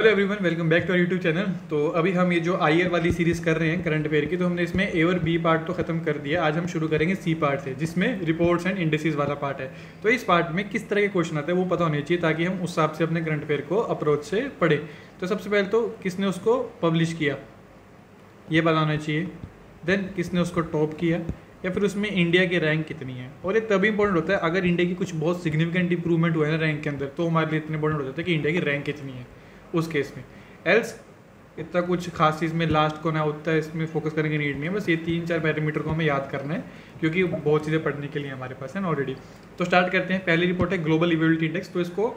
Hello everyone, welcome back to our YouTube channel. तो अभी हम ये जो आई वाली सीरीज़ कर रहे हैं करंट अफेयर की, तो हमने इसमें ए और बी पार्ट तो खत्म कर दिया। आज हम शुरू करेंगे सी पार्ट से, जिसमें रिपोर्ट्स एंड इंडिसेस वाला पार्ट है। तो इस पार्ट में किस तरह के क्वेश्चन आते हैं वो पता होने चाहिए, ताकि हम उस हिसाब से अपने करंट अफेयर को अप्रोच से पढ़ें। तो सबसे पहले तो किसने उसको पब्लिश किया ये पता होना चाहिए, देन किसने उसको टॉप किया, या फिर उसमें इंडिया की रैंक कितनी है। और ये तभी इंपॉर्टेंट होता है अगर इंडिया की कुछ बहुत सिग्निफिकेंट इंप्रूवमेंट हुआ है ना रैंक के अंदर, तो हमारे लिए इतना इंपॉर्टेंट हो जाता है कि इंडिया की रैंक कितनी है उस केस में। एल्स इतना कुछ खास चीज़ में लास्ट को ना उतना इसमें फोकस करने की नीड नहीं है। बस ये 3-4 पैरामीटर को हमें याद करना है, क्योंकि बहुत चीज़ें पढ़ने के लिए हमारे पास है ना ऑलरेडी। तो स्टार्ट करते हैं। पहली रिपोर्ट है ग्लोबल इवेबिलिटी इंडेक्स। तो इसको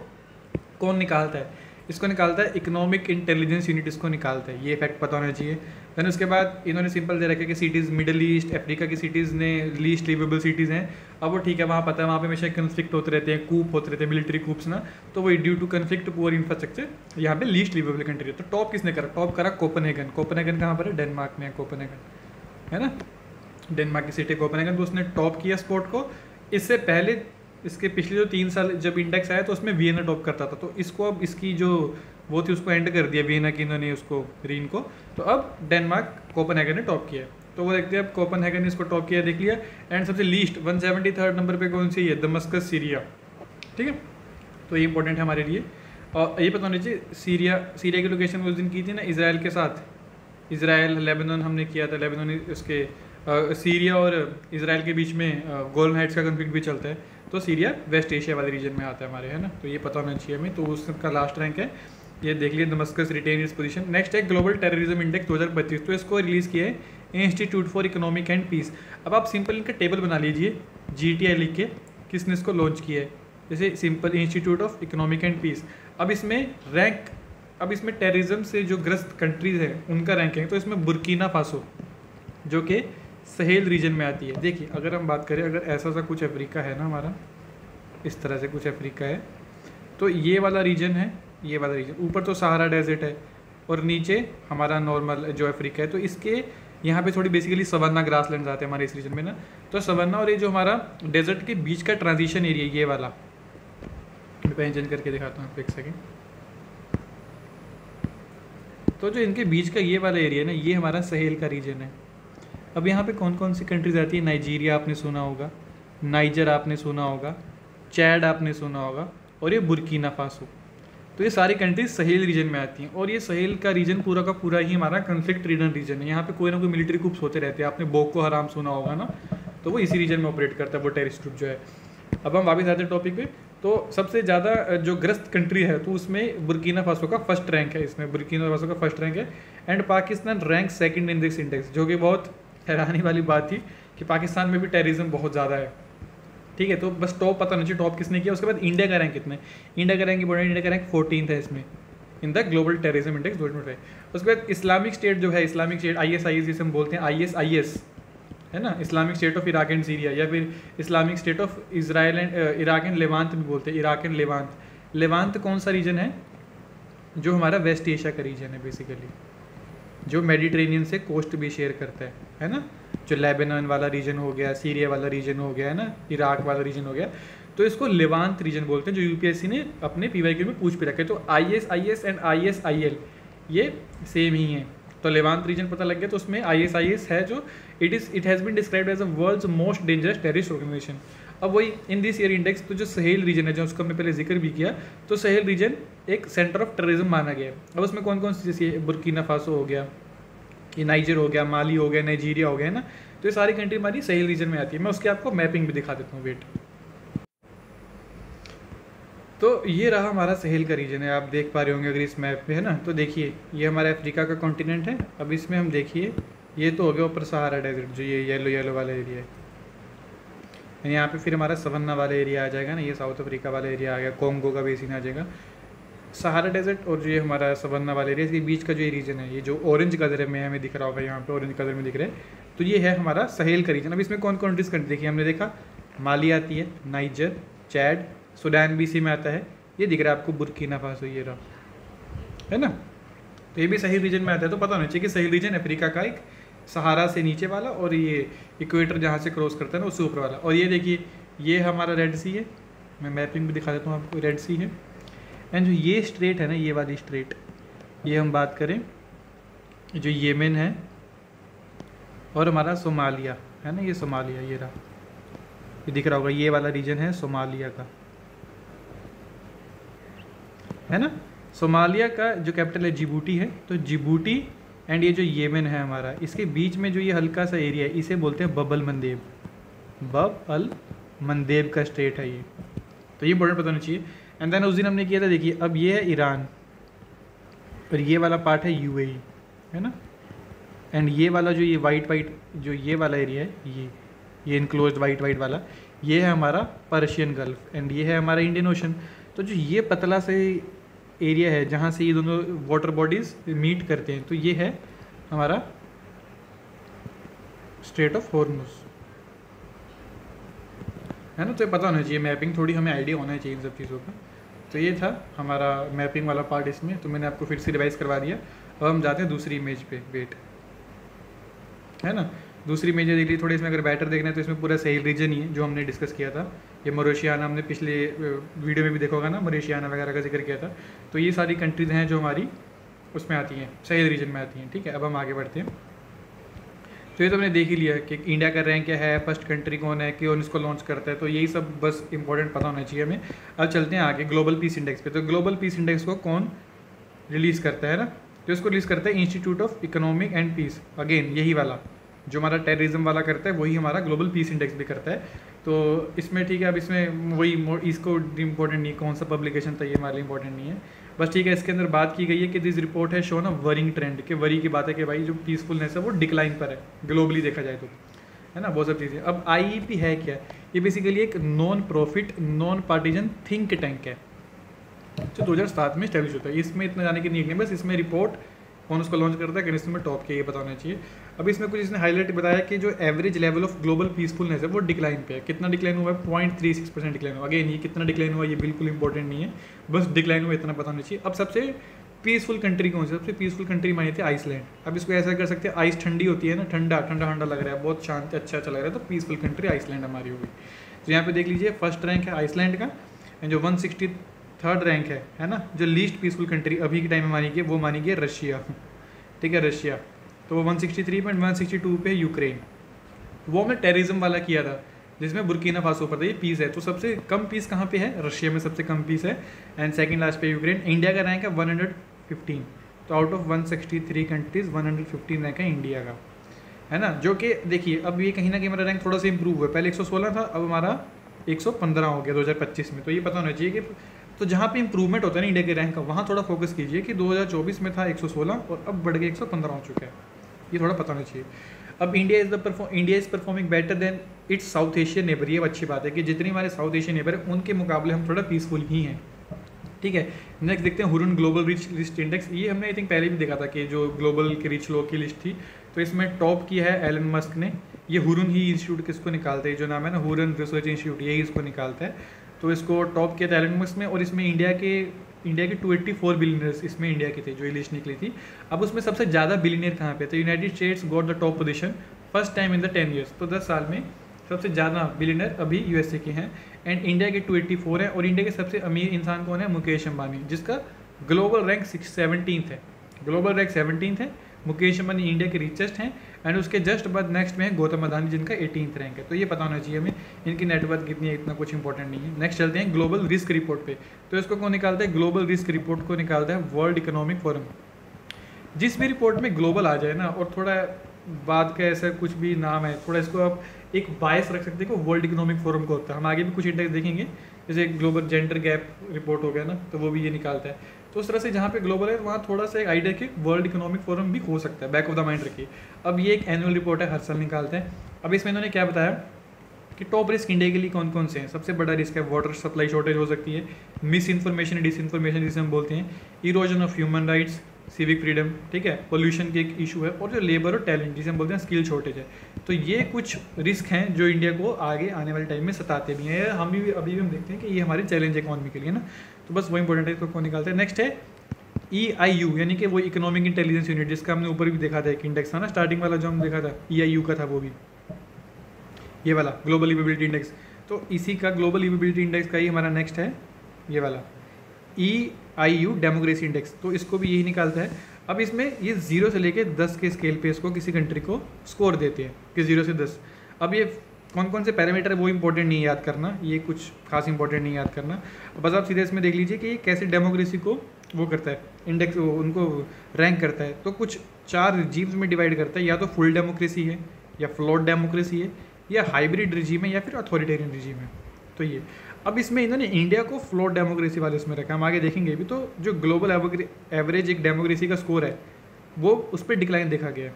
कौन निकालता है? इसको निकालता है इकोनॉमिक इंटेलिजेंस यूनिट, इसको निकालता है। ये फैक्ट पता होना चाहिए। देन उसके बाद इन्होंने सिंपल दे रखा है कि सिटीज़ मिडिल ईस्ट अफ्रीका की सिटीज़ ने लीस्ट लिवेबल सिटीज़ हैं। अब वो ठीक है, वहाँ पता है वहाँ पे हमेशा कन्फ्लिक्ट होते रहते हैं, कूप होते रहते हैं, मिलिट्री कूप्स ना। तो वो due to conflict poor infrastructure यहाँ पे लीस्ट लिवेबल कंट्री है। तो टॉप किसने करा? टॉप करा कोपेनहेगन। कोपेनहेगन कहाँ पर है? डेनमार्क में है कोपेनहेगन, है ना। डेनमार्क की सिटी कोपेनहेगन। तो उसने टॉप किया स्पोर्ट को। इससे पहले इसके पिछले जो 3 साल जब इंडेक्स आया तो उसमें वियना टॉप करता था। तो इसको अब इसकी जो वो थी उसको एंड कर दिया वियना की इन्होंने उसको रीन को। तो अब डेनमार्क कोपेनहेगन ने टॉप किया। तो वो देखते हैं अब कोपेनहेगन ने इसको टॉप किया, देख लिया। एंड सबसे लीस्ट 173 नंबर पे कौन सी है? दमस्कस सीरिया, ठीक है। तो ये इंपॉर्टेंट है हमारे लिए। और ये पता होना चाहिए सीरिया की लोकेशन उस दिन की थी ना इसराइल के साथ। इसराइल लेबनान हमने किया था। लेबनान इसके सीरिया और इसराइल के बीच में गोलन हाइट्स का कन्फ्लिक्ट भी चलता है। तो सीरिया वेस्ट एशिया वाले रीजन में आता है हमारे, है ना। तो ये पता होना चाहिए हमें। तो उसका लास्ट रैंक है, ये देख लिया, Damascus retain its position. Next है ग्लोबल टेररिज्म इंडेक्स 2025। तो इसको रिलीज़ किया है institute for economic and peace. अब आप सिंपल इनका टेबल बना लीजिए, GTI लिख के। किसने इसको लॉन्च किया है? जैसे simple institute of economic and peace. अब इसमें रैंक, अब इसमें टेररिज्म से जो ग्रस्त कंट्रीज़ हैं उनका रैंक है। तो इसमें बुर्किना फासो जो कि सहेल रीजन में आती है। देखिए अगर हम बात करें, अगर ऐसा सा कुछ अफ्रीका है ना हमारा, इस तरह से कुछ अफ्रीका है, तो ये वाला रीजन है, ये वाला रीजन। ऊपर तो सहारा डेजर्ट है और नीचे हमारा नॉर्मल जो अफ्रीका है। तो इसके यहाँ पे थोड़ी बेसिकली सवन्ना ग्रासलैंड्स आते हैं हमारे इस रीजन में ना। तो सवन्ना और ये जो हमारा डेजर्ट के बीच का ट्रांजिशन एरिया ये वाला, मैं पेंशन करके दिखाता हूँ आपको एक सेकेंड। तो जो इनके बीच का ये वाला एरिया है ना, ये हमारा सहेल का रीजन है। अब यहाँ पे कौन कौन सी कंट्रीज आती है? नाइजीरिया आपने सुना होगा, नाइजर आपने सुना होगा, चैड आपने सुना होगा, और ये बुर्किना फासो। तो ये सारी कंट्रीज सहेल रीजन में आती हैं। और ये सहेल का रीजन पूरा का पूरा ही हमारा कन्फ्लिक्ट रीजन है। यहाँ पे कोई ना कोई मिलिट्री ग्रुप्स होते रहते हैं। आपने बोको हराम सुना होगा ना, तो वो इसी रीजन में ऑपरेट करता है, वो टेररिस्ट ग्रुप जो है। अब हम वापस आते हैं टॉपिक पे। तो सबसे ज़्यादा जो ग्रस्त कंट्री है तो उसमें बुर्किना फासो का फर्स्ट रैंक है। इसमें बुर्किना फासो का फर्स्ट रैंक है। And Pakistan rank second in this index, जो कि बहुत हैरानी वाली बात थी कि पाकिस्तान में भी टेररिज्म बहुत ज़्यादा है, ठीक है। तो बस टॉप पता नहीं चाहिए टॉप किसने किया। उसके बाद इंडिया का रैंक कितना है? इंडिया का रैंक इंपॉर्टेंट। इंडिया का रैंक 14th है इसमें in the global terrorism index 2025। उसके बाद इस्लामिक स्टेट जो है, इस्लामिक स्टेट ISIS जिसे हम बोलते हैं, ISIS है ना, Islamic state of Iraq and Syria, या फिर Islamic state of Israel and Iraq and Levant भी बोलते हैं। Iraq and Levant. लेवांत कौन सा रीजन है? जो हमारा वेस्ट एशिया का रीजन है बेसिकली, जो मेडिटेरेनियन से कोस्ट भी शेयर करता है ना। जो लेबनान वाला रीजन हो गया, सीरिया वाला रीजन हो गया, है ना, इराक वाला रीजन हो गया। तो इसको लेवांत रीजन बोलते हैं, जो UPSC ने अपने PYQ में पूछ भी रखे। तो ISIS एंड ISIL ये सेम ही है। तो लेवांत रीजन पता लग गया। तो उसमें ISIS है जो it has been described as a world's most dangerous terrorist organization. अब वही इन दिस ईयर इंडेक्स, तो जो सहेल रीजन है, जो उसका हमने पहले जिक्र भी किया, तो सहेल रीजन एक सेंटर ऑफ टेररिज्म माना गया है। अब उसमें कौन कौन सी, जैसे बुर्किना फासो हो गया, ये नाइजर हो गया, माली हो गया, नाइजीरिया हो गया, है ना। तो ये सारी कंट्री हमारी सहेल रीजन में आती है। मैं उसकी आपको मैपिंग भी दिखा देता हूँ, वेट। तो ये रहा हमारा सहेल का रीजन है, आप देख पा रहे होंगे अगर इस मैप पे, है ना। तो देखिए ये हमारा अफ्रीका का कॉन्टिनेंट है। अब इसमें हम देखिए, ये तो हो गया ऊपर सहारा डेजर्ट, जो ये येलो वाला एरिया है। यहाँ पे फिर हमारा सवन्ना वाला एरिया आ जाएगा ना, ये साउथ अफ्रीका वाला एरिया आ गया, कॉन्गो का बेसिन आ जाएगा, सहारा डेजर्ट, और जो ये हमारा सवन्ना वाला एरिया, इसके बीच का जो ये रीजन है, ये जो ऑरेंज कलर में हमें दिख रहा होगा, यहाँ पे ऑरेंज कलर में दिख रहा है, तो ये है हमारा सहेल का रीजन। अब इसमें कौन कौन कंट्रीज देखिए, हमने देखा माली आती है, नाइजर, चैड, सूडान भी इसी में आता है। ये दिख रहा है आपको बुर्किना फासो, ये रहा, है ना। तो ये भी सहेल रीजन में आता है। तो पता होना चाहिए कि सहेल रीजन अफ्रीका का एक सहारा से नीचे वाला, और ये इक्वेटर जहाँ से क्रॉस करता है ना उससे ऊपर वाला। और ये देखिए ये हमारा रेड सी है, मैं मैपिंग भी दिखा देता हूँ आपको, रेड सी है। एंड जो ये स्ट्रेट है ना, ये वाली स्ट्रेट, ये हम बात करें जो येमेन है और हमारा सोमालिया है ना, ये सोमालिया, ये रहा, ये दिख रहा होगा, ये वाला रीजन है सोमालिया का, है ना। सोमालिया का जो कैपिटल है जिबूटी है, तो जिबूटी एंड ये जो येमेन है हमारा, इसके बीच में जो ये हल्का सा एरिया है इसे बोलते हैं बब अल मंदेब। बब अल मंदेब का स्टेट है ये, तो ये इंपॉर्टेंट पता होना चाहिए। एंड देन उस दिन हमने किया था, देखिए अब ये है ईरान और ये वाला पार्ट है यूएई, है ना। एंड ये वाला जो ये वाइट जो ये वाला एरिया है, ये इनक्लोज्ड वाइट वाला, ये है हमारा पर्शियन गल्फ एंड ये है हमारा इंडियन ओशन। तो जो ये पतला से एरिया है जहाँ से ये दोनों वाटर बॉडीज मीट करते हैं, तो ये है हमारा स्ट्रेट ऑफ हॉर्मुज, है ना। तो ये पता होना चाहिए, मैपिंग थोड़ी हमें आइडिया होना चाहिए इन सब चीज़ों का। तो ये था हमारा मैपिंग वाला पार्ट इसमें, तो मैंने आपको फिर से रिवाइज करवा दिया। अब हम जाते हैं दूसरी इमेज पे, वेट, है ना। दूसरी इमेज देख ली थोड़ी, इसमें अगर बैटर देखना है तो इसमें पूरा सही रीजन ही है जो हमने डिस्कस किया था। ये मोरेशियाना हमने पिछले वीडियो में भी देखा होगा ना, मोरेशियाना वगैरह का जिक्र किया था। तो ये सारी कंट्रीज़ हैं जो हमारी उसमें आती हैं, सही रीजन में आती हैं, ठीक है। अब हम आगे बढ़ते हैं। तो ये तो हमने देख ही लिया कि इंडिया का रैंक क्या है, फर्स्ट कंट्री कौन है, कौन इसको लॉन्च करता है, तो यही सब बस इंपॉर्टेंट पता होना चाहिए हमें। अब चलते हैं आगे ग्लोबल पीस इंडेक्स पे। तो ग्लोबल पीस इंडेक्स को कौन रिलीज़ करता है ना, तो इसको रिलीज़ करता है institute of economic and peace. Again यही वाला जो हमारा टेररिज्म वाला करता है वही हमारा ग्लोबल पीस इंडेक्स भी करता है। तो इसमें ठीक है, अब इसमें वही इसको इंपॉर्टेंट नहीं कौन सा पब्लिकेशन था, ये हमारे लिए इंपॉर्टेंट नहीं है, बस ठीक है। इसके अंदर बात की गई है कि दिस रिपोर्ट है शोन अ वरिंग ट्रेंड, कि वरी की बात है कि भाई जो पीसफुलनेस है वो डिक्लाइन पर है ग्लोबली देखा जाए तो, है ना, बहुत सब चीज़ें। अब IEP है क्या, ये बेसिकली एक non profit non partisan think tank है जो 2007 में स्टैब्लिश होता है। इसमें इतना जाने की नीड नहीं, बस इसमें रिपोर्ट कौन उसको लॉन्च करता है, किस में टॉप किया, ये पता होना चाहिए। अब इसमें कुछ इसने हाईलाइट बताया कि जो average level of global peacefulness है वो डिक्लाइन पे है। कितना डिक्लाइन हुआ है, 0.36% डिक्लाइन हुआ। अगेन ये कितना डिक्लाइन हुआ ये बिल्कुल इंपॉर्टेंट नहीं है, बस डिक्लाइन हुआ इतना पता होना चाहिए। अब सबसे पीसफुल कंट्री कौन सी, सबसे पीसफुल कंट्री मानी थी आइसलैंड। अब इसको ऐसा कर सकते हैं, आइस ठंडी होती है ना, ठंडा लग रहा है, बहुत शांत अच्छा लग रहा है, तो पीसफुल कंट्री आइसलैंड हमारी होगी। तो यहाँ पे देख लीजिए फर्स्ट रैंक है आइसलैंड का, एंड जो 163rd रैंक है ना, जो लीस्ट पीसफुल कंट्री अभी के टाइम में मानी गई वो मानी गई रशिया, ठीक है, रशिया। तो वो 163.162 पे यूक्रेन, वो हमने टेररिज्म वाला किया था जिसमें बुर्किना फासो पर था, ये पीस है। तो सबसे कम पीस कहाँ पे है, रशिया में सबसे कम पीस है, एंड सेकंड लास्ट पे यूक्रेन। इंडिया का रैंक है 115, तो आउट ऑफ 163 कंट्रीज 115 रैंक है इंडिया का, है ना। जो कि देखिए अब ये कहीं ना कहीं हमारा रैंक थोड़ा सा इंप्रूव हुआ है, पहले 116 था, अब हमारा 115 हो गया 2025 में। तो ये पता होना चाहिए कि तो जहाँ पे इंप्रूवमेंट होता है ना इंडिया के रैंक का, वहाँ थोड़ा फोकस कीजिए कि 2024 में था 116 और अब बढ़ के 115 हो चुका है, ये थोड़ा पता होना चाहिए। अब India is performing better than it's south Asian neighbour, ये अच्छी बात है कि जितनी हमारे साउथ एशियन नेबर है उनके मुकाबले हम थोड़ा पीसफुल ही हैं, ठीक है। नेक्स्ट देखते हैं Huron global rich list index. ये हमने आई थिंक पहले भी देखा था कि जो ग्लोबल के रिच लोग की लिस्ट थी, तो इसमें टॉप किया है एलन मस्क ने। ये हुरन ही इंस्टीट्यूट किसको निकालते हैं, जो नाम है ना हुरन रिसर्च इंस्टीट्यूट, यही इसको निकालता है। तो इसको टॉप किया था एलन मस्क में, और इसमें इंडिया के 284 बिलियनर्स इसमें इंडिया के थे जो ये लिस्ट निकली थी। अब उसमें सबसे ज़्यादा बिलियनर कहाँ पे थे, United states got the top position first time in the 10 years. तो 10 साल में सबसे ज़्यादा बिलियनर अभी USA के हैं, एंड इंडिया के 284 हैं। और इंडिया के सबसे अमीर इंसान कौन है, मुकेश अंबानी, जिसका ग्लोबल रैंक 17th है, ग्लोबल रैंक 17th है। मुकेश अंबानी इंडिया के रिचेस्ट हैं, एंड उसके जस्ट बाद नेक्स्ट में है गौतम अदानी जिनका 18th रैंक है। तो ये पता होना चाहिए हमें, इनकी नेटवर्थ कितनी है इतना कुछ इंपॉर्टेंट नहीं है। नेक्स्ट चलते हैं ग्लोबल रिस्क रिपोर्ट पे। तो इसको कौन निकालता है, ग्लोबल रिस्क रिपोर्ट को निकालता है वर्ल्ड इकोनॉमिक फोरम। जिस भी रिपोर्ट में ग्लोबल आ जाए ना, और थोड़ा बात का ऐसा कुछ भी नाम है, थोड़ा इसको आप एक बायस रख सकते हैं कि वर्ल्ड इकोनॉमिक फोरम को होता है। हम आगे भी कुछ इंडेक्स देखेंगे, जैसे ग्लोबल जेंडर गैप रिपोर्ट हो गया ना, तो वो भी ये निकालता है। तो उस तरह से जहाँ पे ग्लोबल है वहाँ थोड़ा सा एक आइडिया कि वर्ल्ड इकोनॉमिक फोरम भी हो सकता है, बैक ऑफ द माइंड रखिए। अब ये एक एनुअल रिपोर्ट है, हर साल निकालते हैं। अब इसमें इन्होंने क्या बताया कि टॉप रिस्क इंडिया के लिए कौन कौन से हैं। सबसे बड़ा रिस्क है वाटर सप्लाई शॉर्टेज हो सकती है, मिस इन्फॉर्मेशन डिस इन्फॉर्मेशन जिसे हम बोलते हैं, erosion of human rights, civic freedom, ठीक है, पोल्यूशन की एक इशू है, और जो लेबर और टैलेंट जिसे हम बोलते हैं स्किल शॉर्टेज है। तो ये कुछ रिस्क हैं जो इंडिया को आगे आने वाले टाइम में सताते भी हैं, हम भी अभी भी हम देखते हैं कि ये हमारे चैलेंज है इकॉनमी के लिए ना। तो बस वो इंपॉर्टेंट है, इसको कौन निकालते हैं। नेक्स्ट है EIU, यानी कि वो इकोनॉमिक इंटेलिजेंस यूनिट, जिसका हमने ऊपर भी देखा था एक इंडेक्स था ना स्टार्टिंग वाला जो हम देखा था, EIU का था वो भी, ये वाला ग्लोबल लिवेबिलिटी इंडेक्स। तो इसी का ग्लोबल लिवेबिलिटी इंडेक्स का ही हमारा नेक्स्ट है ये वाला EIU डेमोक्रेसी इंडेक्स, तो इसको भी यही निकालता है। अब इसमें ये 0 से लेके 10 के स्केल पे इसको किसी कंट्री को स्कोर देते हैं कि 0 से 10। अब ये कौन कौन से पैरामीटर है वो इंपॉर्टेंट नहीं याद करना, ये कुछ खास इंपॉर्टेंट नहीं याद करना, बस आप सीधे इसमें देख लीजिए कि ये कैसे डेमोक्रेसी को वो करता है, इंडेक्स उनको रैंक करता है। तो कुछ 4 रिजीम्स में डिवाइड करता है, या तो फुल डेमोक्रेसी है, या फ्लोट डेमोक्रेसी है, या हाइब्रिड रिजीम है, या फिर अथॉरिटेरियन रिजीम है। तो ये अब इसमें इन्होंने इंडिया को फ्लोट डेमोक्रेसी वाले उसमें रखा, हम आगे देखेंगे भी। तो जो ग्लोबल एवरेज एक डेमोक्रेसी का स्कोर है वो उस पर डिक्लाइन देखा गया है,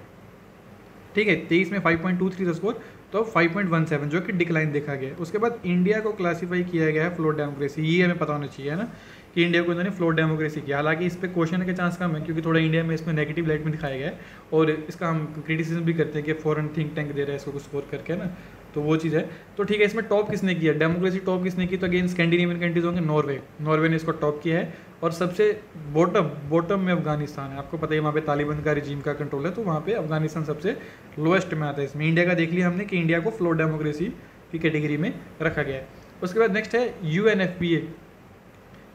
ठीक है। 23 में 5.23 था स्कोर, तो 5.17 जो कि डिक्लाइन देखा गया है। उसके बाद इंडिया को क्लासीफाई किया गया है फ्लोट डेमोक्रेसी, ये हमें पता होना चाहिए है ना कि इंडिया को इन्होंने फ्लोट डेमोक्रेसी किया। हालांकि इस पर क्वेश्चन के चांस कम है क्योंकि थोड़ा इंडिया में इसमें नेगेटिव लाइट में दिखाया गया है, और इसका हम क्रिटिसिज्म भी करते हैं कि फॉरेन थिंक टैंक दे रहा है इसको स्कोर करके, है ना, तो वो चीज़ है। तो ठीक है, इसमें टॉप किसने किया डेमोक्रेसी, टॉप किसने की, तो अगेन स्कैंडिनेवियन कंट्रीज होंगे, नॉर्वे ने इसको टॉप किया है। और सबसे बॉटम में अफगानिस्तान है, आपको पता है वहाँ पे तालिबान का रिजीम का कंट्रोल है, तो वहाँ पे अफगानिस्तान सबसे लोएस्ट में आता है। इसमें इंडिया का देख लिया हमने कि इंडिया को फ्लोट डेमोक्रेसी की कैटेगरी में रखा गया है। उसके बाद नेक्स्ट है UNFPA,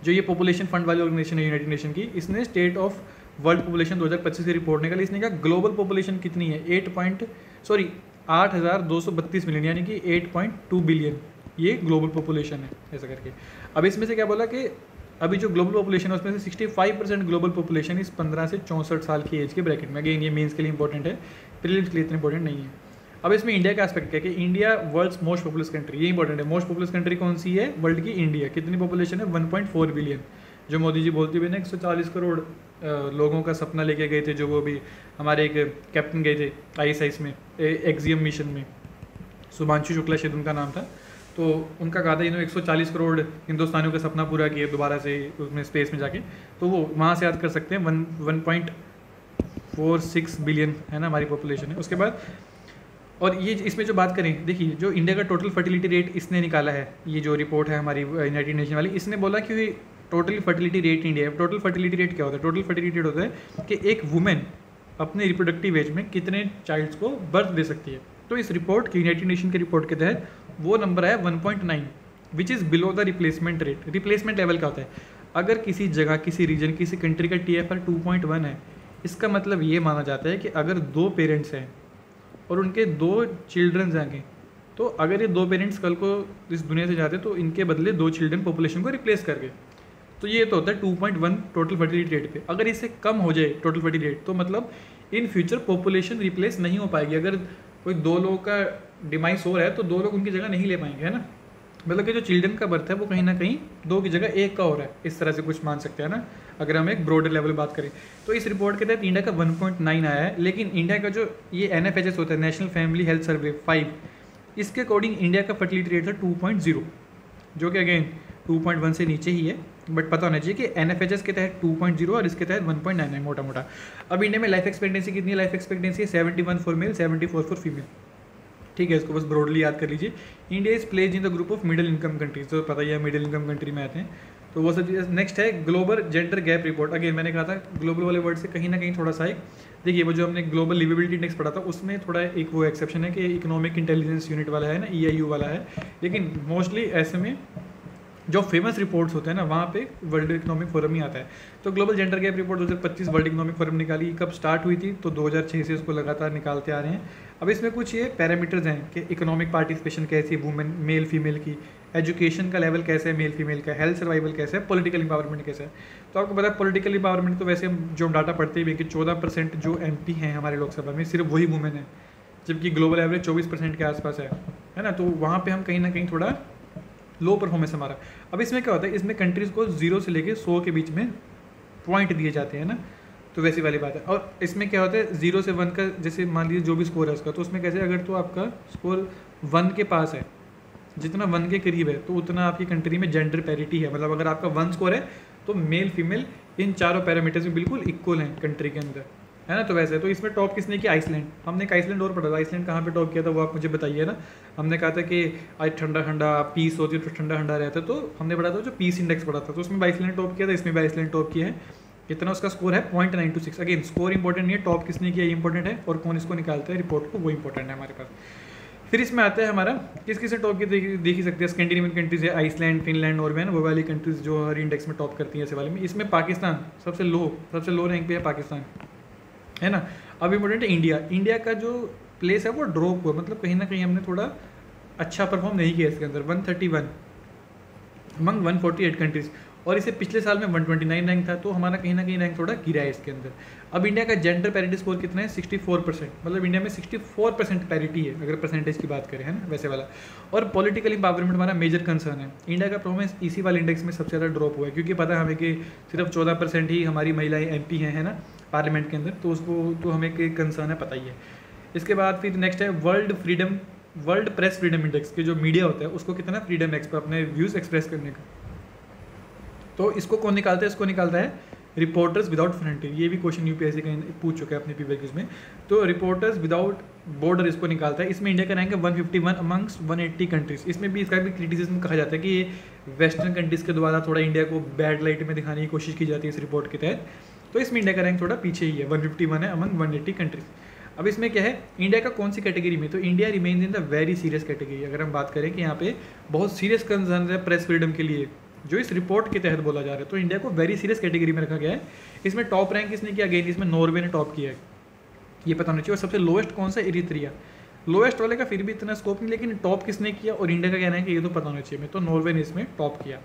जो ये पॉपुलेशन फंड वाली ऑर्गेनाइजेशन है यूनाइटेड नेशन की। इसने स्टेट ऑफ वर्ल्ड पॉपुलेशन 2025 की रिपोर्ट निकाली। इसने कहा ग्लोबल पॉपुलेशन कितनी है, 8,232 मिलियन, यानी कि 8.2 बिलियन ये ग्लोबल पॉपुलेशन है, ऐसा करके। अब इसमें से क्या बोला कि अभी जो ग्लोबल पॉपुलेशन है उसमें से 65% ग्लोबल पॉपुलेशन इस 15 से 64 साल की एज के ब्रैकेट में। अगेन ये मेंस के लिए इंपॉर्टेंट है, प्रीलिम्स के लिए इतना इंपॉर्टेंट नहीं है। अब इसमें इंडिया का एस्पेक्ट है कि India world's most populous country, ये इंपॉर्टेंट है। मोस्ट पॉपुलस कंट्री कौन सी है वर्ल्ड की, इंडिया। कितनी पॉपुलेशन है, 1.4 बिलियन। जो मोदी जी बोलते हुए ना 140 करोड़ लोगों का सपना लेके गए थे, जो वो भी हमारे एक कैप्टन गए थे ISIS में, एक्सियम मिशन में, शुभांशु शुक्ला शायद उनका नाम था, तो उनका कहा था इन्होंने 140 करोड़ हिंदुस्तानियों का सपना पूरा किया दोबारा से उसमें स्पेस में जाके, तो वो वहाँ से याद कर सकते हैं। 1.46 बिलियन है ना हमारी पॉपुलेशन है। उसके बाद और ये इसमें जो बात करें, देखिए जो इंडिया का टोटल फर्टिलिटी रेट इसने निकाला है, ये जो रिपोर्ट है हमारी यूनाइटेड नेशन वाली, इसने बोला कि total fertility rate India, total fertility rate क्या होता है, टोटल फर्टिलिटी रेट होता है कि एक वुमेन अपने रिप्रोडक्टिव एज में कितने चाइल्ड्स को बर्थ दे सकती है। तो इस रिपोर्ट की, यूनाइटेड नेशन की रिपोर्ट के तहत वो नंबर है 1.9, which is below the replacement rate. Replacement level क्या होता है, अगर किसी जगह, किसी रीजन, किसी कंट्री का TFR 2.1 है, इसका मतलब ये माना जाता है कि अगर 2 पेरेंट्स हैं और उनके 2 चिल्ड्रंस आगे, तो अगर ये 2 पेरेंट्स कल को इस दुनिया से जाते तो इनके बदले 2 चिल्ड्रन पॉपुलेशन को रिप्लेस करके, तो ये तो होता है 2.1 टोटल फर्टिलिटी रेट पे। अगर इससे कम हो जाए टोटल फर्टिलिटी रेट, तो मतलब इन फ्यूचर पॉपुलेशन रिप्लेस नहीं हो पाएगी। अगर कोई 2 लोगों का डिमाइस हो रहा है तो 2 लोग उनकी जगह नहीं ले पाएंगे, है ना। मतलब कि जो चिल्ड्रन का बर्थ है वो कहीं ना कहीं 2 की जगह 1 का हो रहा है, इस तरह से कुछ मान सकते हैं ना, अगर हम एक ब्रॉडर लेवल बात करें। तो इस रिपोर्ट के तहत इंडिया का 1.9 आया है, लेकिन इंडिया का जो ये NFHS होता है, नेशनल फैमिली हेल्थ सर्वे 5, इसके अकॉर्डिंग इंडिया का फर्टिलिटी रेट था 2.0, जो कि अगेन 2.1 से नीचे ही है, बट पता होना चाहिए कि NFHS के तहत 2.0 और इसके तहत 1.9 है मोटा मोटा। अब इंडिया में लाइफ एक्सपेक्टेंसी कितनी है, लाइफ एक्सपेक्टेंसी है 71 फॉर मेल, 74 फॉर फीमेल, ठीक है। इसको बस ब्रॉडली याद कर लीजिए। India is placed in the group of middle income countries, तो पता ही है मिडिल इनकम कंट्री में आते हैं, तो वो सब चीज़। नेक्स्ट है global gender gap report. Again मैंने कहा था ग्लोबल वाले वर्ड से कहीं ना कहीं थोड़ा सा एक, देखिए वो जो हमने ग्लोबल लिवेबिलिटी इंडेक्स पढ़ा था उसमें थोड़ा एक वो एक्सेप्शन है कि इकोनॉमिक इंटेलिजेंस यूनिट वाला है ना, EIU वाला है, लेकिन मोस्टली ऐसे में जो फेमस रिपोर्ट्स होते हैं ना वहाँ पे वर्ल्ड इकोनॉमिक फोरम ही आता है। तो global gender gap report 2025 world economic forum निकाली। कब स्टार्ट हुई थी, तो 2006 से उसको लगातार निकालते आ रहे हैं। अब इसमें कुछ ये पैरामीटर्स हैं कि इकोनॉमिक पार्टिसिपेशन कैसी वुमेन मेल फीमेल की, एजुकेशन का लेवल कैसा है मेल फीमेल का, हेल्थ सर्वाइवल कैसा है, पॉलिटिकल इंपावरमेंट कैसा है। तो आपको पता है पॉलिटिकल इंपावरमेंट तो वैसे जो हम डाटा पढ़ते ही कि 14% जो MP हैं हमारे लोकसभा में सिर्फ वही वुमेन है, जबकि ग्लोबल एवरेज 24% के आसपास है ना। तो वहाँ पर हम कहीं ना कहीं थोड़ा लो परफॉर्मेंस हमारा। अब इसमें क्या होता है, इसमें कंट्रीज़ को 0 से लेके 100 के बीच में पॉइंट दिए जाते हैं ना, तो वैसी वाली बात है। और इसमें क्या होता है 0 से 1 का, जैसे मान लीजिए जो भी स्कोर है उसका, तो उसमें कैसे, अगर तो आपका स्कोर 1 के पास है, जितना 1 के करीब है, तो उतना आपकी कंट्री में जेंडर पैरिटी है। मतलब अगर आपका 1 स्कोर है तो मेल फीमेल इन चारों पैरामीटर्स में बिल्कुल इक्वल हैं कंट्री के अंदर, है ना। तो वैसे तो इसमें टॉप किसने किया, आइसलैंड। हमने एक आइसलैंड और पढ़ा था, आइसलैंड कहाँ पे टॉप किया था वो आप मुझे बताइए ना। हमने कहा था कि आज ठंडा ठंडा पीस होती है तो ठंडा ठंडा रहता है, तो हमने पढ़ा था जो पीस इंडेक्स पढ़ा था, तो उसमें भी आइसलैंड टॉप किया था, इसमें भी आइसलैंड टॉप किया है। कितना उसका स्कोर है 0.926। अगेन स्कोर इंपॉर्टेंट नहीं है, टॉप किसने किया इंपॉर्टेंट है, और कौन इसको निकालता है रिपोर्ट को, वो इंपॉर्टेंट है हमारे पास। फिर इसमें आता है हमारा किस किस टॉप की देख ही सकते हैं, स्कैंडिनेवियन कंट्रीज है, आइसलैंड, फिनलैंड, नॉर्वे, वो वाली कंट्रीज जो हर इंडेक्स में टॉप करती हैं ऐसे वाले में। इसमें पाकिस्तान सबसे लो रैंक पे है पाकिस्तान, है ना। अब इम्पोर्टेंट है इंडिया का जो प्लेस है वो ड्रॉप हुआ, मतलब कहीं ना कहीं हमने थोड़ा अच्छा परफॉर्म नहीं किया इसके अंदर, 131 अमंग 148 कंट्रीज, और इसे पिछले साल में 129 रैंक था, तो हमारा कहीं ना कहीं रैंक थोड़ा गिरा है इसके अंदर। अब इंडिया का जेंडर पैरिटी स्कोर कितना है, 64%, मतलब इंडिया में 64% पैरिटी है अगर परसेंटेज की बात करें, है ना, वैसे वाला। और पॉलिटिकल इंपावरमेंट हमारा मेजर कंसर्न है। इंडिया का परफॉर्मेंस इसी वाले इंडेक्स में सबसे ज़्यादा ड्रॉप हुआ है, क्योंकि पता है हमें कि सिर्फ 14% ही हमारी महिलाएं MP हैं, है ना, पार्लियामेंट के अंदर, तो उसको तो हमें कंसर्न है, पता ही है। इसके बाद फिर नेक्स्ट है वर्ल्ड प्रेस फ्रीडम इंडेक्स के जो मीडिया होता है उसको कितना फ्रीडम है एक्सप्रेस अपने व्यूज़ एक्सप्रेस करने का। तो इसको कौन निकालता है, इसको निकालता है रिपोर्टर्स विदाउट फ्रंटियर। ये भी क्वेश्चन UPSC का पूछ चुका है अपने PVQs में। तो रिपोर्टर्स विदाउट बॉर्डर इसको निकालता है। इसमें इंडिया का रैंक है 151 अमंग्स 180 कंट्रीज। इसमें भी इसका भी क्रिटिसिज्म कहा जाता है कि ये वेस्टर्न कंट्रीज़ के द्वारा थोड़ा इंडिया को बैड लाइट में दिखाने की कोशिश की जाती है इस रिपोर्ट के तहत। तो इसमें इंडिया का रैंक थोड़ा पीछे ही है, 151 है अमंग 180 कंट्रीज। अब इसमें क्या है, इंडिया का कौन सी कैटेगरी में, तो India remains in the very serious category. अगर हम बात करें कि यहाँ पे बहुत सीरियस कंसर्न है प्रेस फ्रीडम के लिए जो इस रिपोर्ट के तहत बोला जा रहा है, तो इंडिया को वेरी सीरियस कैटेगरी में रखा गया है। इसमें टॉप रैंक किसने किया, अगेन इसमें नॉर्वे ने टॉप किया है, ये पता होना चाहिए। और सबसे लोएस्ट कौन सा, इरित्रिया। लोएस्ट वाले का फिर भी इतना स्कोप नहीं, लेकिन टॉप किसने किया और इंडिया का कहना है कि ये तो पता होना चाहिए। तो नॉर्वे ने इसमें टॉप किया।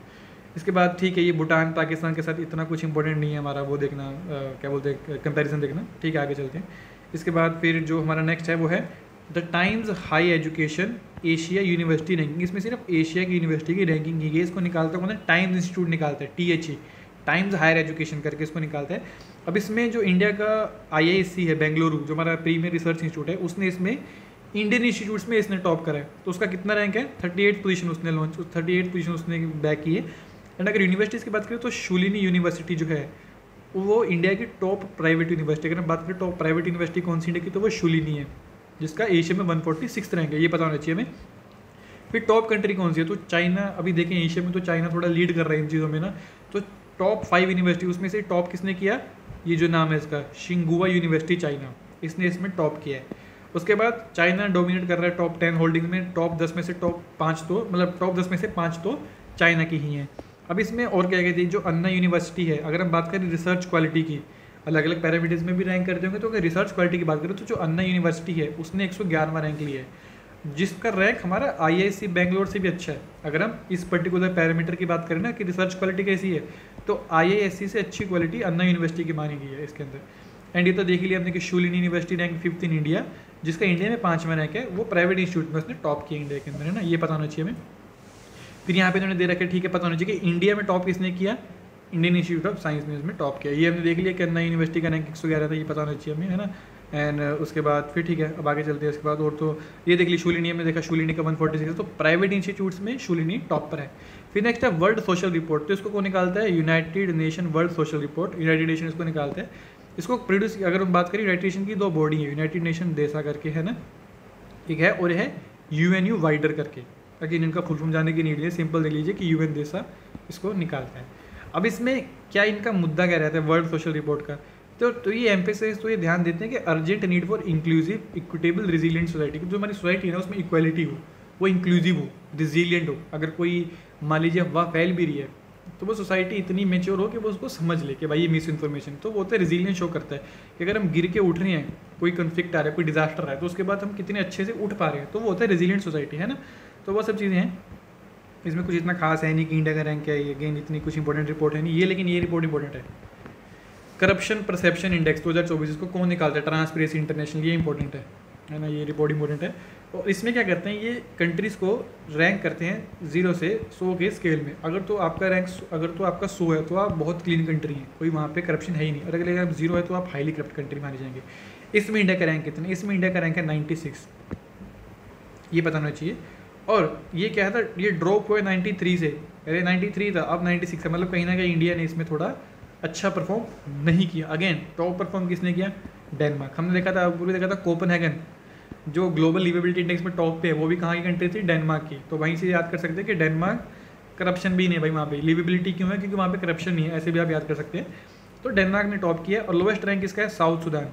इसके बाद ठीक है, ये भूटान पाकिस्तान के साथ इतना कुछ इंपॉर्टेंट नहीं है हमारा, वो देखना क्या बोलते हैं, कंपैरिजन देखना, ठीक है, आगे चलते हैं। इसके बाद फिर जो हमारा नेक्स्ट है वो है the times high education Asia university ranking. इसमें सिर्फ एशिया की यूनिवर्सिटी की रैंकिंग की गई, इसको निकालता है कौन है, टाइम्स इंस्टीट्यूट निकालता है, THE टाइम्स हायर एजुकेशन करके इसको निकालता है। अब इसमें जो इंडिया का IISc है बेंगलुरु, जो हमारा प्रीमियर रिसर्च इंस्टीट्यूट है, उसने इसमें इंडियन इंस्टीट्यूट्स में इसने टॉप करा है। तो उसका कितना रैंक है, 38 पोजीशन उसने लॉन्च, 38 पोजीशन उसने बैक की है। एंड अगर यूनिवर्सिटीज़ की बात करें तो शूलिनी यूनिवर्सिटी जो है वो इंडिया की टॉप प्राइवेट यूनिवर्सिटी। अगर हम बात करें टॉप प्राइवेट यूनिवर्सिटी कौन सी इंडिया की, तो वो शूलिनी है, जिसका एशिया में 146 रैंक है, ये पता होना चाहिए हमें। फिर टॉप कंट्री कौन सी है, तो चाइना। अभी देखें एशिया में तो चाइना थोड़ा लीड कर रहा है इन चीज़ों में ना। तो टॉप 5 यूनिवर्सिटी उसमें से टॉप किसने किया, ये जो नाम है इसका, शिंगुआ यूनिवर्सिटी चाइना, इसने इसमें टॉप किया है। उसके बाद चाइना डोमिनेट कर रहा है टॉप 10 होल्डिंग में, टॉप 10 में से टॉप 5 तो मतलब टॉप 10 में से 5 तो चाइना की ही हैं। अब इसमें और क्या कहते हैं, जो अन्ना यूनिवर्सिटी है, अगर हम बात करें रिसर्च क्वालिटी की, अलग अलग पैरामीटर्स में भी रैंक करते होंगे, तो अगर रिसर्च क्वालिटी की बात करें तो जो अन्ना यूनिवर्सिटी है उसने 111वां रैंक लिया है, जिसका रैंक हमारा IISc बेंगलोर से भी अच्छा है। अगर हम इस पर्टिकुलर पैरामीटर की बात करें ना कि रिसर्च क्वालिटी कैसी है, तो IISc से अच्छी क्वालिटी अन्ना यूनिवर्सिटी की मानी गई है इसके अंदर। एंड ये तो देख लिया हमने कि Shoolini university rank 5th in India, जिसका इंडिया में 5वां रैंक है, वो प्राइवेट इंस्टीट्यूट में उसने टॉप किया इंडिया के अंदर, है ना, ये पता होना चाहिए हमें। फिर यहाँ पे उन्होंने दे रखे, ठीक है, पता होना चाहिए कि इंडिया में टॉप किसने किया, इंडियन इंस्टीट्यूट ऑफ साइंस ने इसमें टॉप किया। ये हमने देख लिया कि अन्ना यूनिवर्सिटी का रैंक 111 था, ये पता होना चाहिए हमें, है ना। एंड उसके बाद फिर ठीक है, अब आगे चलते हैं। उसके बाद और तो ये देख ली शूलिनी, हमने देखा शूलिनी का 146, तो प्राइवेट इंस्टीट्यूट्स में शूलिनी टॉप पर है। फिर नेक्स्ट है वर्ल्ड सोशल रिपोर्ट, तो इसको कौन निकालता है, United nation world social report, United nation इसको निकालता है। इसको प्रोड्यूस, अगर हम बात करें यूनाइटेड नेशन की 2 बॉडी है, यूनाइटेड नेशन देसा करके है ना, ठीक है, और है UNU वाइडर करके, ताकि इनका फुल फॉर्म जाने की नीड है, सिंपल देख लीजिए कि UN देसा इसको निकालता है। अब इसमें क्या इनका मुद्दा क्या रहता है वर्ल्ड सोशल रिपोर्ट का, तो ये एम्फेसाइज, तो ये ध्यान देते हैं कि urgent need for inclusive equitable resilient society, जो हमारी सोसाइटी है ना उसमें इक्वालिटी हो, वो इंक्लूसिव हो, रिजिलियंट हो। अगर कोई मान लीजिए अफवाह फैल भी रही है तो वो सोसाइटी इतनी मेच्योर हो कि वो उसको समझ ले कि भाई ये मिस इन्फॉर्मेशन, तो वो होता है रिजिलियंस शो करता है कि अगर हम गिर के उठ रहे हैं, कोई कन्फ्लिक्ट आ रहा है, कोई डिजास्टर आ रहा है, तो उसके बाद हम कितने अच्छे से उठ पा रहे हैं, तो वो होता है रिजिलियंट सोसाइटी, है ना। तो वो सब चीज़ें हैं, इसमें कुछ इतना खास है नहीं कि इंडिया का रैंक क्या है, अगेन इतनी कुछ इंपॉर्टेंट रिपोर्ट है नहीं ये, लेकिन ये रिपोर्ट इंपॉर्टेंट है। करप्शन परसेप्शन इंडेक्स 2024 को कौन निकालता है, ट्रांसपेरेंसी इंटरनेशनल, ये इंपॉर्टेंट है ना, ये रिपोर्ट इंपॉर्टेंट है। और इसमें क्या करते हैं, ये कंट्रीज़ को रैंक करते हैं 0 से 100 के स्केल में। अगर तो आपका रैंक, अगर तो आपका 100 है तो आप बहुत क्लीन कंट्री हैं, कोई वहाँ पे करप्शन है ही नहीं, और अगर आप 0 है तो आप हाईली करप्ट कंट्री माने जाएंगे। इसमें इंडिया का रैंक कितना, इसमें इंडिया का रैंक है 96, ये पता होना चाहिए। और ये क्या था, ये ड्रॉप हुआ 93 से, पहले 93 था, अब 96 है, मतलब कहीं ना कहीं इंडिया ने इसमें थोड़ा अच्छा परफॉर्म नहीं किया। अगेन टॉप परफॉर्म किसने किया, डेनमार्क। हमने देखा था, पूरे देखा था कोपेनहेगन जो ग्लोबल लिवेबिलिटी इंडेक्स में टॉप पे है, वो भी कहाँ की कंट्री थी, डेनमार्क की। तो वहीं से याद कर सकते हैं कि डेनमार्क करप्शन भी नहीं है भाई वहाँ पे, लिवेबिलिटी क्यों है, क्योंकि वहाँ पे करप्शन नहीं है, ऐसे भी आप याद कर सकते हैं। तो डेनमार्क ने टॉप किया। और लोवेस्ट रैंक किसका है, साउथ सुडान।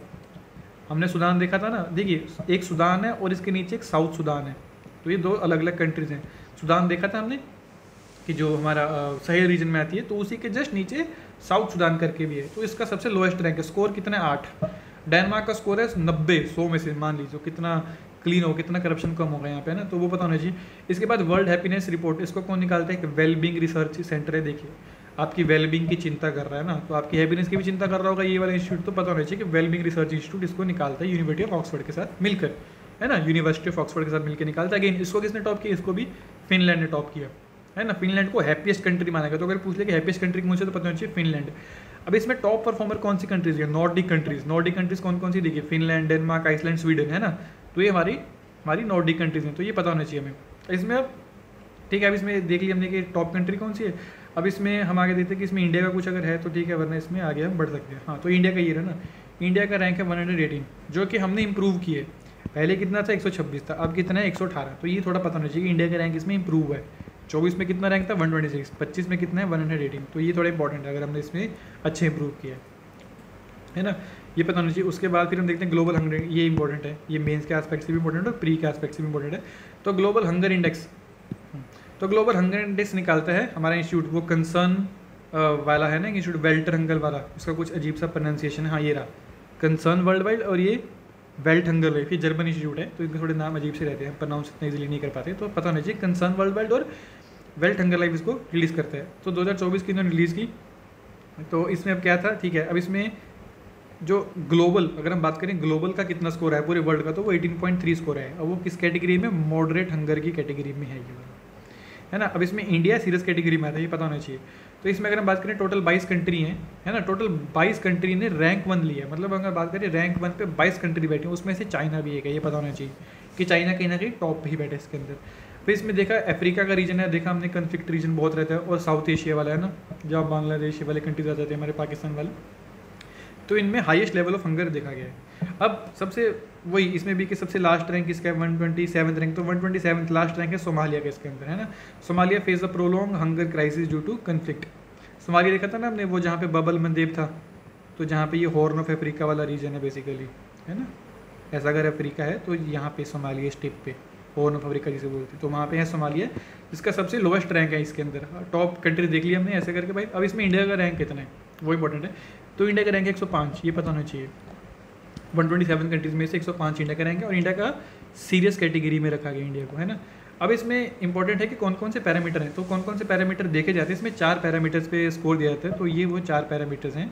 हमने सुडान देखा था ना, देखिए एक सुडान है और इसके नीचे एक साउथ सुडान है, तो ये 2 अलग अलग कंट्रीज़ हैं। सूडान देखा था हमने कि जो हमारा सहेल रीजन में आती है, तो उसी के जस्ट नीचे साउथ सूडान करके भी है, तो इसका सबसे लोएस्ट रैंक है। स्कोर कितना है 8। डेनमार्क का स्कोर है 90 100 में से, मान लीजिए कितना क्लीन हो, कितना करप्शन कम होगा यहाँ पे, है ना, तो वो पता होना चाहिए। इसके बाद वर्ल्ड हैप्पीनेस रिपोर्ट, इसको कौन निकालता है? एक वेलबींग रिसर्च सेंटर है। देखिए आपकी वेलबींग की चिंता कर रहा है ना, तो आपकी हैप्पीनेस की भी चिंता कर रहा होगा ये वाला इंस्टीट्यूट, तो पता होना चाहिए कि वेलबींग रिसर्च इंस्टीट्यूट इसको निकालता है यूनिवर्सिटी ऑफ ऑक्सफोर्ड के साथ मिलकर, है ना, यूनिवर्सिटी ऑफ ऑक्सफोर्ड के साथ मिलकर निकालता है। अगेन इसको किसने टॉप किया? इसको भी फिनलैंड ने टॉप किया, है ना। फिनलैंड को हैप्पीएस्ट कंट्री माना गया, तो अगर पूछ ले कि हैप्पीएस्ट कंट्री मुझे, तो पता होना चाहिए फिनलैंड। अब इसमें टॉप परफॉर्मर कौन सी कंट्रीज है? Nordic countries. नॉर्डिक कंट्रीज कौन कौन सी? देखिए फिनलैंड, डेनमार्क, आइसलैंड, स्वीडन, है ना, तो ये हमारी नॉर्डिक कंट्रीज हैं, तो ये पता होना चाहिए हमें। इसमें अब ठीक है, अब इसमें देख लिया हमने कि टॉप कंट्री कौन सी है। अब इसमें हम आगे देखते हैं कि इसमें इंडिया का कुछ अगर है तो ठीक है, वरना इसमें आगे हम बढ़ सकते हैं। हाँ, तो इंडिया का ये है ना, इंडिया का रैंक है 118, जो कि हमने इंप्रूव किए। पहले कितना था? 126 था, अब कितना है? 118। तो ये थोड़ा पता होना चाहिए कि इंडिया का रैंक इसमें इंप्रूव है। 24 में कितना रैंक था? 126। 25 में कितना है? 118। तो ये थोड़ा इंपॉर्टेंट है अगर हमने इसमें अच्छे इंप्रूव किया है ना, ये पता होना चाहिए। उसके बाद फिर हम देखते हैं ग्लोबल हंगर, ये इंपॉर्टेंट है, ये मेंस के एस्पेक्ट से भी इंपॉर्टेंट है और प्री के एस्पेक्ट से भी इंपॉर्टेंट है। तो ग्लोबल हंगर इंडेक्स, तो ग्लोबल हंगर इंडेक्स निकालता है हमारा इंस्टीट्यूट, वो कंसर्न वाला है ना इंस्टीट्यूट, वेल्टर हंगर वाला, उसका कुछ अजीब सा प्रोनाउंसिएशन है। हाँ, ये रहा कंसर्न वर्ल्ड वाइड, और ये वेल्ट हंगर लाइफ, ये जर्मन इंस्टीट्यूट है, तो इनके थोड़े नाम अजीब से रहते हैं, प्रोनाउंस इतना इजीली नहीं कर पाते, तो पता होना चाहिए कंसर्न वर्ल्ड वाइड और वेल्ट हंगर लाइफ इसको रिलीज़ करता है। तो 2024 की इन्होंने रिलीज़ की। तो इसमें अब क्या था? ठीक है, अब इसमें जो ग्लोबल, अगर हम बात करें ग्लोबल का कितना स्कोर है पूरे वर्ल्ड का, तो वो 18.3 स्कोर है। अब वो किस कैटेगरी में? मॉडरेट हंगर की कैटेगरी में है, ये है ना। अब इसमें इंडिया सीरियस कैटेगरी में आता है, ये पता होना चाहिए। तो इसमें अगर हम बात करें टोटल 22 कंट्री हैं, है ना, टोटल 22 कंट्री ने रैंक 1 लिया, मतलब अगर बात करें रैंक 1 पे 22 कंट्री बैठी हैं, उसमें से चाइना भी एक है, ये पता होना चाहिए कि चाइना कहीं ना कहीं टॉप पे ही बैठे इसके अंदर। फिर इसमें देखा अफ्रीका का रीजन है, देखा हमने कन्फ्लिक्ट रीजन बहुत रहता है, और साउथ एशिया वाला है ना, जहाँ बांग्लादेश वाले कंट्रीज आ जाते हैं, हमारे पाकिस्तान वाले, तो इनमें हाईएस्ट लेवल ऑफ हंगर देखा गया है। अब सबसे वही इसमें भी कि सबसे लास्ट रैंक इसका है 127 रैंक, तो 127 लास्ट रैंक है सोमालिया का इसके अंदर, है ना। Somalia face a prolong hunger crisis due to conflict. Somalia देखा था ना हमने, वो जहाँ पे बबल मंदेब था, तो जहाँ पे ये हॉर्न ऑफ अफ्रीका वाला रीजन है बेसिकली, है ना। ऐसा अगर अफ्रीका है तो यहाँ पे सोमालिया स्टेप पे हॉर्न ऑफ अफ्रीका जिसे बोलते हैं, तो वहाँ पे है सोमालिया, जिसका सबसे लोवेस्ट रैंक है इसके अंदर। टॉप कंट्री देख लिया हमने ऐसे करके भाई। अब इसमें इंडिया का रैंक कितना है वो इंपॉर्टेंट है। तो इंडिया का रैंक है 105, ये पता होना चाहिए। 127 कंट्रीज़ में से 105 इंडिया का रैंक है, और इंडिया का सीरियस कैटेगरी में रखा गया इंडिया को, है ना। अब इसमें इंपॉर्टेंट है कि कौन कौन से पैरामीटर हैं, तो कौन कौन से पैरामीटर देखे जाते हैं। इसमें 4 पैरामीटर्स पे स्कोर दिया जाता है, तो ये वो 4 पैरामीटर्स हैं: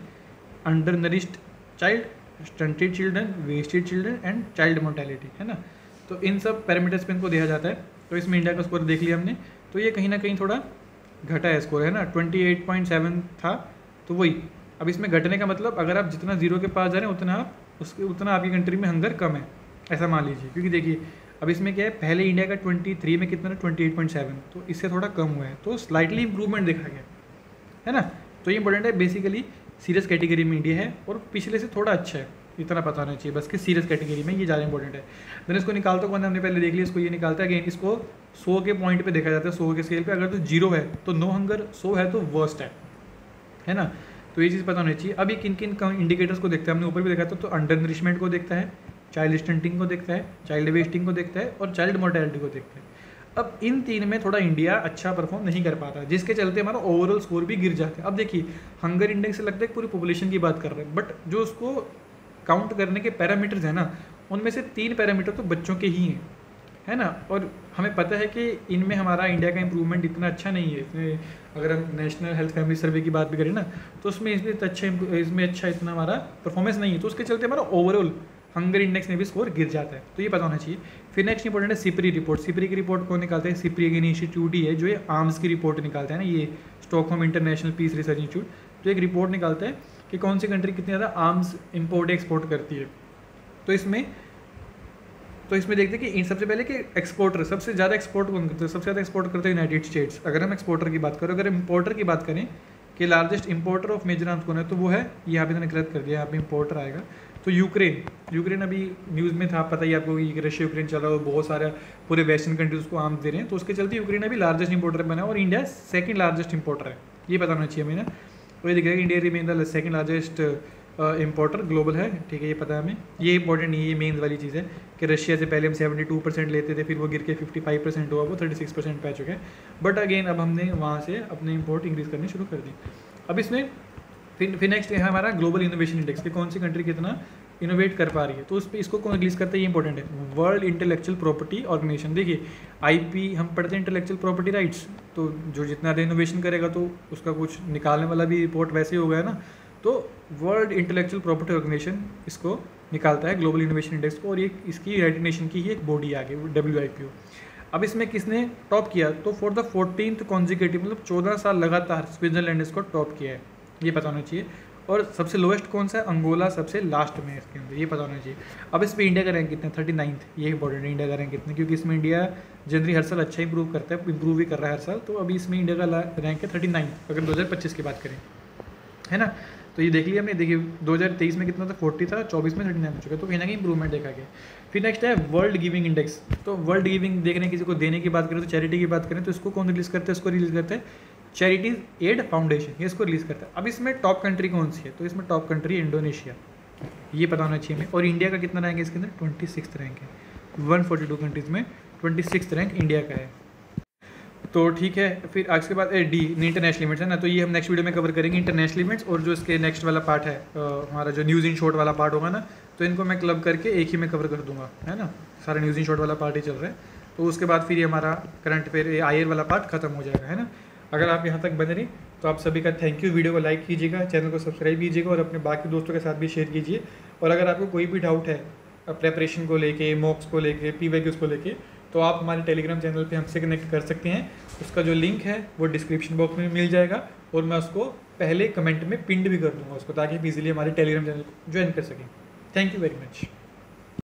undernourished child, stunted children, wasted children and child mortality, है ना। तो इन सब पैरामीटर्स पे इनको दिया जाता है। तो इसमें इंडिया का स्कोर देख लिया हमने, तो ये कहीं ना कहीं थोड़ा घटा है स्कोर, है ना, 28.7 था, तो वही। अब इसमें घटने का मतलब अगर आप जितना 0 के पास जा रहे हैं उतना आपकी कंट्री में हंगर कम है, ऐसा मान लीजिए। क्योंकि देखिए अब इसमें क्या है, पहले इंडिया का 23 में कितना है 28.7, तो इससे थोड़ा कम हुआ है, तो स्लाइटली इंप्रूवमेंट देखा गया, है ना। तो ये इंपॉर्टेंट है, बेसिकली सीरियस कैटेगरी में इंडिया है और पिछले से थोड़ा अच्छा है, इतना पता होना चाहिए बस कि सीरियस कैटेगरी में ये ज़्यादा इंपॉर्टेंट है। देन इसको निकालता कौन है, हमने पहले देख लिया, इसको ये निकालता है। अगेन इसको 100 के पॉइंट पे देखा जाता है, 100 के स्केल पे। अगर तो 0 है तो नो हंगर, 100 है तो वर्स्ट है ना। तो ये चीज़ पता होनी चाहिए। अब ये किन किन इंडिकेटर्स को देखता है, हमने ऊपर भी देखा था, तो अंडर नरिशमेंट को देखता है, चाइल्ड स्टंटिंग को देखता है, चाइल्ड वेस्टिंग को देखता है, और चाइल्ड मोर्टेलिटी को देखता है। अब इन 3 में थोड़ा इंडिया अच्छा परफॉर्म नहीं कर पाता, जिसके चलते हमारा ओवरऑल स्कोर भी गिर जाता है। अब देखिए हंगर इंडेक्स से लगता है पूरी पॉपुलेशन की बात कर रहे हैं, बट जो उसको काउंट करने के पैरामीटर्स हैं ना, उनमें से 3 पैरामीटर तो बच्चों के ही हैं, है ना। और हमें पता है कि इनमें हमारा इंडिया का इंप्रूवमेंट इतना अच्छा नहीं है। इसमें अगर हम नेशनल हेल्थ फैमिली सर्वे की बात भी करें ना, तो उसमें इसमें अच्छा इतना हमारा परफॉर्मेंस नहीं है, तो उसके चलते हमारा ओवरऑल हंगर इंडेक्स में भी स्कोर गिर जाता है, तो ये पता होना चाहिए। फिर नेक्स्ट इंपॉर्टेंट है सिपरी रिपोर्ट। सिपरी की रिपोर्ट कौन निकालते हैं? सिपरी एक इंस्टीट्यूट ही है जो ये आर्म्स की रिपोर्ट निकालता है ना, ये Stockholm International Peace Research Institute, तो एक रिपोर्ट निकालता है कि कौन सी कंट्री कितनी ज़्यादा आर्म्स इंपोर्ट एक्सपोर्ट करती है। तो इसमें देखते हैं कि सबसे पहले कि एक्सपोर्टर सबसे ज़्यादा एक्सपोर्ट कौन करते हैं? सबसे ज़्यादा एक्सपोर्ट करते हैं यूनाइटेड स्टेट्स, अगर हम एक्सपोर्टर की बात करें। अगर इम्पोर्टर की बात करें कि largest importer of major arms कौन है, तो वो है, यहाँ पे मैंने गलत कर दिया, यहाँ पे इंपोर्टर आएगा, तो यूक्रेन अभी न्यूज़ में था, पता ही आपको कि रशिया यूक्रेन चल रहा है, बहुत सारा पूरे वेस्टर्न कंट्रीज को आर्म्स दे रहे हैं, तो उसके चलते यूक्रेन अभी लार्जेस्ट इंपोर्टर बना है और इंडिया सेकंड लार्जेस्ट इंपोर्टर है, ये पता होना चाहिए हमें ना। तो ये दिख रहा है कि India remain the second largest importer global है, ठीक है, ये पता है हमें। ये इंपॉर्टेंट नहीं है, ये मेन वाली चीज़ है कि रशिया से पहले हम 72% लेते थे, फिर वो गिर के 55% हुआ, वो 36% पे आ चुके हैं। बट अगेन अब हमने वहाँ से अपने इम्पोर्ट इंक्रीज़ करने शुरू कर दी। अब इसमें फिर नेक्स्ट है हमारा ग्लोबल इनोवेशन इंडेक्स कि कौन सी कंट्री कितना इनोवेट कर पा रही है। तो उस पर इसको कौन रिलीज करता है, ये इंपॉर्टेंट है। वर्ल्ड इंटेलेक्चुअल प्रॉपर्टी ऑर्गेनाइजेशन, देखिए आईपी हम पढ़ते हैं इंटेलेक्चुअल प्रॉपर्टी राइट्स, तो जो जितना इनोवेशन करेगा तो उसका कुछ निकालने वाला भी रिपोर्ट वैसे ही होगा ना। तो वर्ल्ड इंटेलेक्चुअल प्रॉपर्टी ऑर्गेनाइजेशन इसको निकालता है ग्लोबल इनोवेशन इंडेक्स को, और ये इसकी यूनाइटेड नेशन की ही एक बॉडी आ गई WIPO। अब इसमें किसने टॉप किया, तो फॉर द 14th कॉन्जिक्यूटिव, मतलब 14 साल लगातार स्विट्जरलैंड इसको टॉप किया है, ये पता होना चाहिए। और सबसे लोएस्ट कौन सा है, अंगोला सबसे लास्ट में है इसके अंदर, ये पता होना चाहिए। अब इस पर इंडिया का रैंक कितना है, 39th, ये इंपॉर्टेंट है इंडिया का रैंक कितना, क्योंकि इसमें इंडिया जनरली हर साल अच्छा इंप्रूव करता है, इंप्रूव भी कर रहा है हर साल। तो अभी इसमें इंडिया का रैंक है 39 अगर 2025 की बात करें, है ना। तो ये देख लिया हमने, देखिए 2023 में कितना था, 40 था, 24 में 39 हो चुका है, तो कहीं ना कहीं इंप्रूवमेंट देखा गया। फिर नेक्स्ट है वर्ल्ड गिविंग इंडेक्स। तो वर्ल्ड गिविंग देखने किसी को देने की बात करें, तो चैरिटी की बात करें, तो इसको कौन रिलीज करते हैं, इसको रिलीज करते हैं चैरिटीज एड फाउंडेशन, ये इसको रिलीज करता है। अब इसमें टॉप कंट्री कौन सी है, तो इसमें टॉप कंट्री इंडोनेशिया, ये पता होना चाहिए हमें। और इंडिया का कितना रैंक है इसके अंदर, 26 रैंक है, 142 कंट्रीज में 26 रैंक इंडिया का है। तो ठीक है, फिर आज के बाद डी इंटरनेशनल लिमिट्स है ना, तो ये हम नेक्स्ट वीडियो में कवर करेंगे इंटरनेशनल लिमिट्स। और जो इसके नेक्स्ट वाला पार्ट है हमारा जो न्यूज़ इन शॉर्ट वाला पार्ट होगा ना, तो इनको मैं क्लब करके एक ही में कवर कर दूंगा, है ना। सारा न्यूज़ इन शॉर्ट वाला पार्ट ही चल रहा है, तो उसके बाद फिर ये हमारा करंट अफेयर IR वाला पार्ट खत्म हो जाएगा, है ना। अगर आप यहाँ तक बने रहे तो आप सभी का थैंक यू। वीडियो को लाइक कीजिएगा, चैनल को सब्सक्राइब कीजिएगा और अपने बाकी दोस्तों के साथ भी शेयर कीजिए। और अगर आपको कोई भी डाउट है प्रेपरेशन को लेके, मॉक्स को लेके, PYQs को लेके, तो आप हमारे टेलीग्राम चैनल पे हमसे कनेक्ट कर सकते हैं। उसका जो लिंक है वो डिस्क्रिप्शन बॉक्स में मिल जाएगा, और मैं उसको पहले कमेंट में पिंड भी कर दूंगा उसको, ताकि आप इजीली हमारे टेलीग्राम चैनल को ज्वाइन कर सकें। Thank you very much.